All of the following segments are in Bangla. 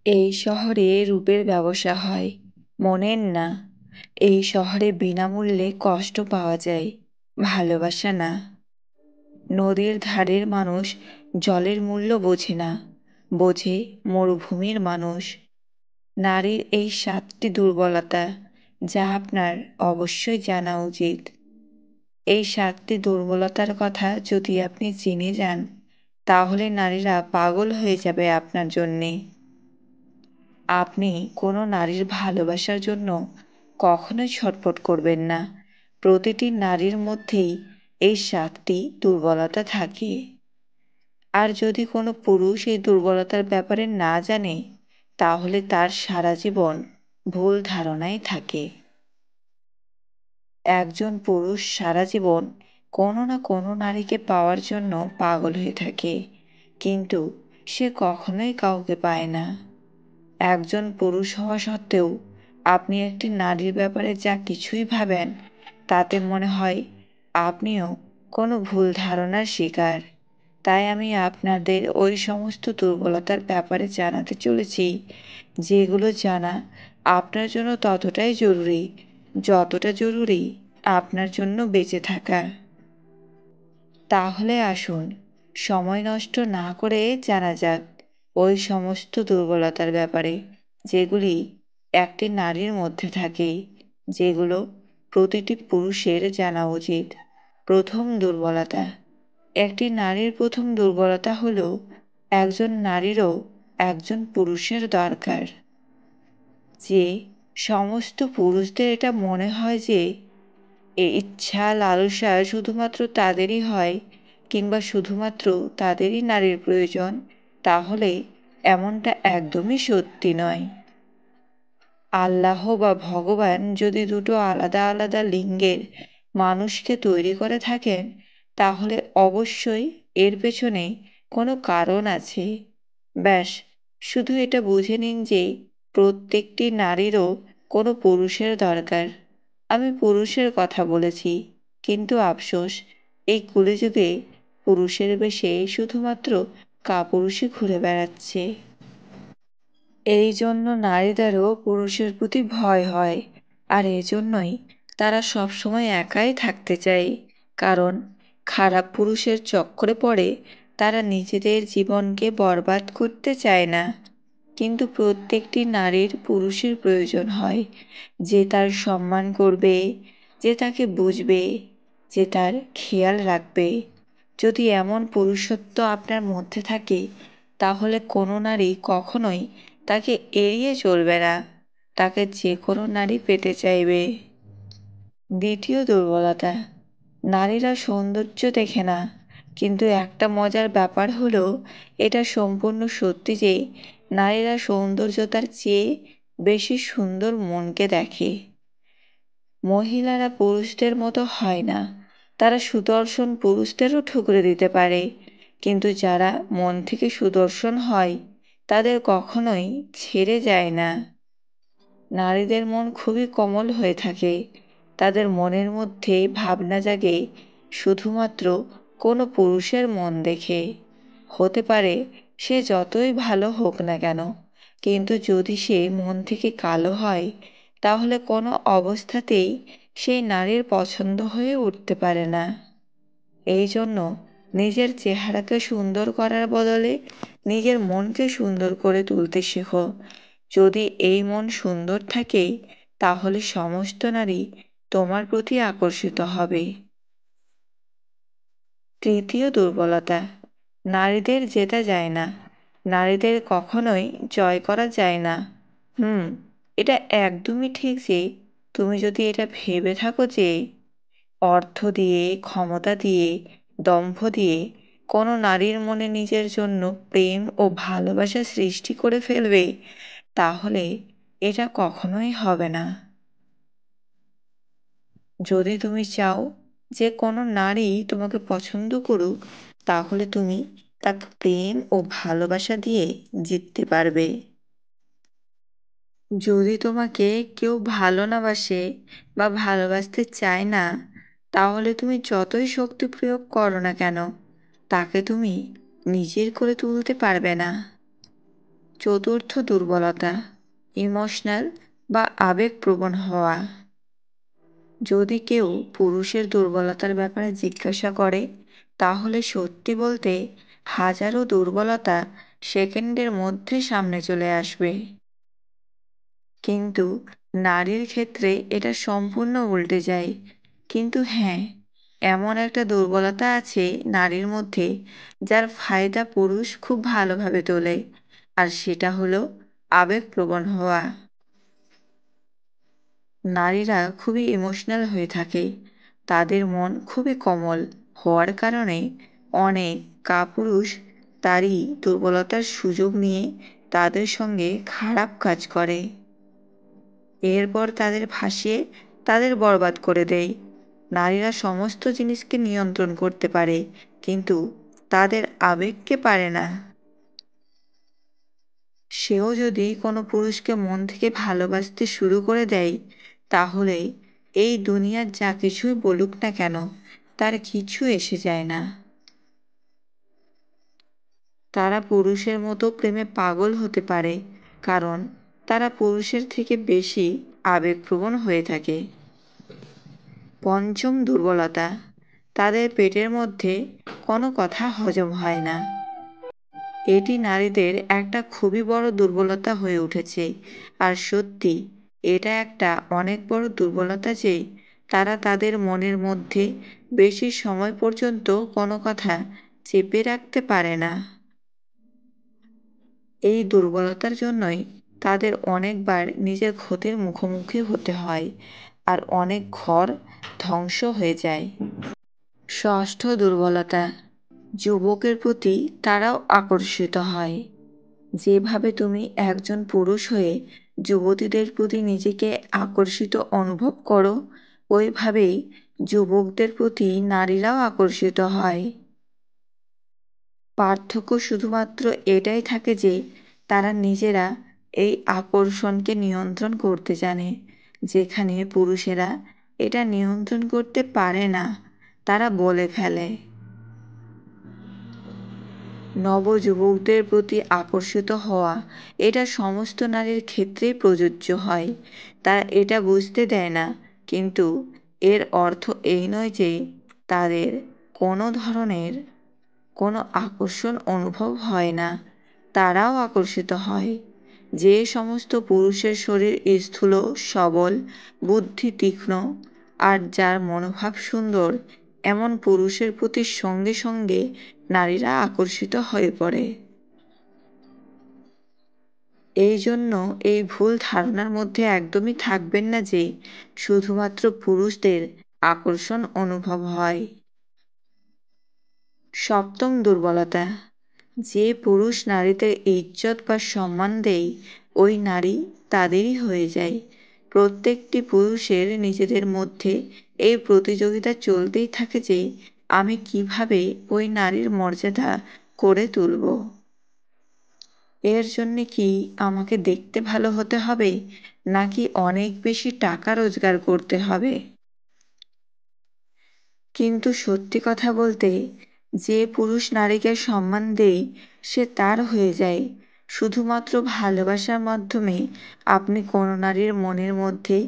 এই শহরে রূপের ব্যবসা হয়, মনের না। এই শহরে বিনামূল্যে কষ্ট পাওয়া যায়, ভালোবাসা না। নদীর ধারের মানুষ জলের মূল্য বোঝে না, বোঝে মরুভূমির মানুষ। নারীর এই 7টি দুর্বলতা, যা আপনার অবশ্যই জানা উচিত। এই 7টি দুর্বলতার কথা যদি আপনি জেনে যান, তাহলে নারীরা পাগল হয়ে যাবে আপনার জন্যে। আপনি কোনো নারীর ভালোবাসার জন্য কখনোই ছটফট করবেন না। প্রতিটি নারীর মধ্যেই এই 7টি দুর্বলতা থাকে। আর যদি কোনো পুরুষ এই দুর্বলতার ব্যাপারে না জানে, তাহলে তার সারা জীবন ভুল ধারণাই থাকে। একজন পুরুষ সারা জীবন কোনো না কোনো নারীকে পাওয়ার জন্য পাগল হয়ে থাকে, কিন্তু সে কখনোই কাউকে পায় না। একজন পুরুষ হওয়া সত্ত্বেও আপনি একটি নারীর ব্যাপারে যা কিছুই ভাবেন, তাতে মনে হয় আপনিও কোনো ভুল ধারণার শিকার। তাই আমি আপনাদের ওই সমস্ত দুর্বলতার ব্যাপারে জানাতে চলেছি, যেগুলো জানা আপনার জন্য ততটাই জরুরি, যতটা জরুরি আপনার জন্য বেঁচে থাকা। তাহলে আসুন, সময় নষ্ট না করে জানা যাক ওই সমস্ত দুর্বলতার ব্যাপারে, যেগুলি একটি নারীর মধ্যে থাকে, যেগুলো প্রতিটি পুরুষের জানা উচিত। প্রথম দুর্বলতা। একটি নারীর প্রথম দুর্বলতা হলো, একজন নারীরও একজন পুরুষের দরকার। যে সমস্ত পুরুষদের এটা মনে হয় যে এই ইচ্ছা লালসা শুধুমাত্র তাদেরই হয়, কিংবা শুধুমাত্র তাদেরই নারীর প্রয়োজন, তাহলে এমনটা একদমই সত্যি নয়। আল্লাহ বা ভগবান যদি দুটো আলাদা আলাদা লিঙ্গের মানুষকে তৈরি করে থাকেন, তাহলে অবশ্যই এর পেছনে কোনো কারণ আছে। ব্যাস, শুধু এটা বুঝে নিন যে প্রত্যেকটি নারীরও কোনো পুরুষের দরকার। আমি পুরুষের কথা বলেছি, কিন্তু আফসোস, এই কলিযুগে পুরুষের বেশে শুধুমাত্র কাপুরুষই ঘুরে বেড়াচ্ছে। এই জন্য নারীদেরও পুরুষের প্রতি ভয় হয়, আর এজন্যই তারা সবসময় একাই থাকতে চায়। কারণ খারাপ পুরুষের চক্করে পড়ে তারা নিজেদের জীবনকে বরবাদ করতে চায় না। কিন্তু প্রত্যেকটি নারীর পুরুষের প্রয়োজন হয়, যে তার সম্মান করবে, যে তাকে বুঝবে, যে তার খেয়াল রাখবে। যদি এমন পুরুষত্ব আপনার মধ্যে থাকে, তাহলে কোনো নারী কখনোই তাকে এড়িয়ে চলবে না, তাকে যে কোনো নারী পেতে চাইবে। দ্বিতীয় দুর্বলতা। নারীরা সৌন্দর্য দেখে না, কিন্তু একটা মজার ব্যাপার হলো, এটা সম্পূর্ণ সত্যি যে নারীরা সৌন্দর্যতার চেয়ে বেশি সুন্দর মনকে দেখে। মহিলারা পুরুষদের মতো হয় না, তারা সুদর্শন পুরুষদেরও ঠুকরে দিতে পারে, কিন্তু যারা মন থেকে সুদর্শন হয়, তাদের কখনোই ছেড়ে যায় না। নারীদের মন খুবই কোমল হয়ে থাকে, তাদের মনের মধ্যে ভাবনা জাগে শুধুমাত্র কোনো পুরুষের মন দেখে। হতে পারে সে যতই ভালো হোক না কেন, কিন্তু যদি সে মন থেকে কালো হয়, তাহলে কোনো অবস্থাতেই সেই নারীর পছন্দ হয়ে উঠতে পারে না। এই জন্য নিজের চেহারাকে সুন্দর করার বদলে নিজের মনকে সুন্দর করে তুলতে শেখো। যদি এই মন সুন্দর থাকে, তাহলে সমস্ত নারী তোমার প্রতি আকর্ষিত হবে। তৃতীয় দুর্বলতা। নারীদের জেতা যায় না, নারীদের কখনোই জয় করা যায় না। হুম, এটা একদমই ঠিক যে তুমি যদি এটা ভেবে থাকো যে অর্থ দিয়ে, ক্ষমতা দিয়ে, দম্ভ দিয়ে কোনো নারীর মনে নিজের জন্য প্রেম ও ভালোবাসা সৃষ্টি করে ফেলবে, তাহলে এটা কখনোই হবে না। যদি তুমি চাও যে কোনো নারী তোমাকে পছন্দ করুক, তাহলে তুমি তাকে প্রেম ও ভালোবাসা দিয়ে জিততে পারবে। যদি তোমাকে কেউ ভালো না বাসে বা ভালোবাসতে চায় না, তাহলে তুমি যতই শক্তি প্রয়োগ করো না কেন, তাকে তুমি নিজের করে তুলতে পারবে না। চতুর্থ দুর্বলতা, ইমোশনাল বা আবেগপ্রবণ হওয়া। যদি কেউ পুরুষের দুর্বলতার ব্যাপারে জিজ্ঞাসা করে, তাহলে সত্যি বলতে হাজারো দুর্বলতা সেকেন্ডের মধ্যে সামনে চলে আসবে। কিন্তু নারীর ক্ষেত্রে এটা সম্পূর্ণ উল্টে যায়। কিন্তু হ্যাঁ, এমন একটা দুর্বলতা আছে নারীর মধ্যে, যার ফায়দা পুরুষ খুব ভালোভাবে তোলে। আর সেটা হলো আবেগপ্রবণ হওয়া। নারীরা খুবই ইমোশনাল হয়ে থাকে। তাদের মন খুবই কোমল হওয়ার কারণে অনেক কাপুরুষ তারই দুর্বলতার সুযোগ নিয়ে তাদের সঙ্গে খারাপ কাজ করে। এরপর তাদের ভাসিয়ে তাদের বরবাদ করে দেয়। নারীরা সমস্ত জিনিসকে নিয়ন্ত্রণ করতে পারে, কিন্তু তাদের আবেগকে পারে না। সেও যদি কোনো পুরুষকে মন থেকে ভালোবাসতে শুরু করে দেয়, তাহলে এই দুনিয়ার যা কিছুই বলুক না কেন, তার কিছু এসে যায় না। তারা পুরুষের মতো প্রেমে পাগল হতে পারে, কারণ তারা পুরুষের থেকে বেশি আবেগপ্রবণ হয়ে থাকে। পঞ্চম দুর্বলতা, তাদের পেটের মধ্যে কোনো কথা হজম হয় না। এটি নারীদের একটা খুবই বড় দুর্বলতা হয়ে উঠেছে। আর সত্যি, এটা একটা অনেক বড় দুর্বলতা যে তারা তাদের মনের মধ্যে বেশি সময় পর্যন্ত কোনো কথা চেপে রাখতে পারে না। এই দুর্বলতার জন্যই তাদের অনেকবার নিজের ক্ষতির মুখোমুখি হতে হয়, আর অনেক ঘর ধ্বংস হয়ে যায়। ষষ্ঠ দুর্বলতা, যুবকের প্রতি তারাও আকর্ষিত হয়। যেভাবে তুমি একজন পুরুষ হয়ে যুবতীদের প্রতি নিজেকে আকর্ষিত অনুভব করো, ওইভাবেই যুবকদের প্রতি নারীরাও আকর্ষিত হয়। পার্থক্য শুধুমাত্র এটাই থাকে যে তারা নিজেরা এই আকর্ষণকে নিয়ন্ত্রণ করতে জানে, যেখানে পুরুষেরা এটা নিয়ন্ত্রণ করতে পারে না, তারা বলে ফেলে। নবযুবকদের প্রতি আকর্ষিত হওয়া এটা সমস্ত নারীর ক্ষেত্রেই প্রযোজ্য হয়। তারা এটা বুঝতে দেয় না, কিন্তু এর অর্থ এই নয় যে তাদের কোনো ধরনের কোনো আকর্ষণ অনুভব হয় না। তারাও আকর্ষিত হয়। যে সমস্ত পুরুষের শরীর স্থূল, সবল, বুদ্ধি তীক্ষ্ণ আর যার মনোভাব সুন্দর, এমন পুরুষের প্রতি সঙ্গে সঙ্গে নারীরা আকর্ষিত হয়ে পড়ে। এই জন্য এই ভুল ধারণার মধ্যে একদমই থাকবেন না যে শুধুমাত্র পুরুষদের আকর্ষণ অনুভব হয়। সপ্তম দুর্বলতা, যে পুরুষ নারীদের ইজ্জত বা সম্মান দেয়, ওই নারী তাদেরই হয়ে যায়। প্রত্যেকটি পুরুষের নিজেদের মধ্যে এই প্রতিযোগিতা চলতেই থাকে যে আমি কিভাবে ওই নারীর মর্যাদা করে তুলব। এর জন্যে কি আমাকে দেখতে ভালো হতে হবে, নাকি অনেক বেশি টাকা রোজগার করতে হবে? কিন্তু সত্যি কথা বলতে, যে পুরুষ নারীকে সম্মান দেয়, সে তার হয়ে যায়। শুধুমাত্র ভালোবাসার মাধ্যমে আপনি কোনো নারীর মনের মধ্যে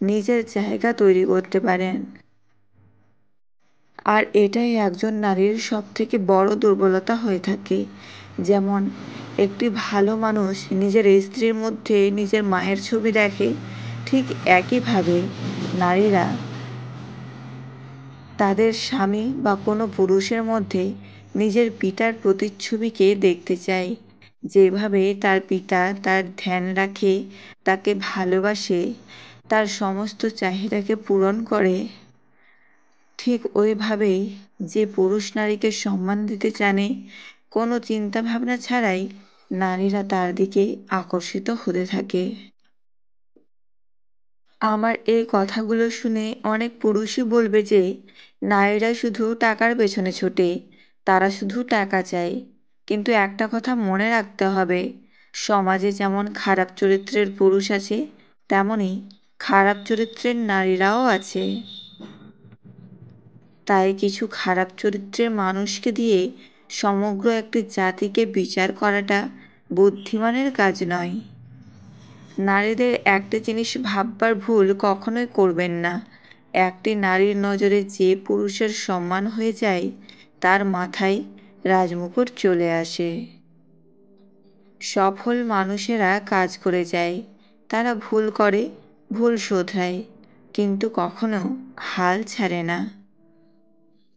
নিজের জায়গা তৈরি করতে পারেন। আর এটাই একজন নারীর সবথেকে বড় দুর্বলতা হয়ে থাকে। যেমন একটি ভালো মানুষ নিজের স্ত্রীর মধ্যে নিজের মায়ের ছবি দেখে, ঠিক একইভাবে নারীরা তাদের স্বামী বা কোনো পুরুষের মধ্যে নিজের পিতার প্রতিচ্ছবিকে দেখতে চায়। যেভাবে তার পিতা তার ধ্যান রাখে, তাকে ভালোবাসে, তার সমস্ত চাহিদাকে পূরণ করে, ঠিক ওইভাবেই যে পুরুষ নারীকে সম্মান দিতে জানে, কোনো চিন্তা ভাবনা ছাড়াই নারীরা তার দিকে আকর্ষিত হতে থাকে। আমার এই কথাগুলো শুনে অনেক পুরুষই বলবে যে নারীরা শুধু টাকার পেছনে ছোটে, তারা শুধু টাকা চায়। কিন্তু একটা কথা মনে রাখতে হবে, সমাজে যেমন খারাপ চরিত্রের পুরুষ আছে, তেমনি খারাপ চরিত্রের নারীরাও আছে। তাই কিছু খারাপ চরিত্রের মানুষকে দিয়ে সমগ্র একটি জাতিকে বিচার করাটা বুদ্ধিমানের কাজ নয়। নারীদের একটা জিনিস ভাববার ভুল কখনোই করবেন না। একটি নারীর নজরে যে পুরুষের সম্মান হয়ে যায় তার মাথায় রাজমুকুট চলে আসে। সফল মানুষেরা কাজ করে যায়, তারা ভুল করে, ভুল শোধরায়, কিন্তু কখনো হাল ছাড়ে না।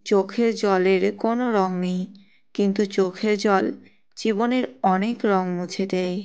চোখের জলের কোনো রং নেই, কিন্তু চোখের জল জীবনের অনেক রং মুছে দেয়।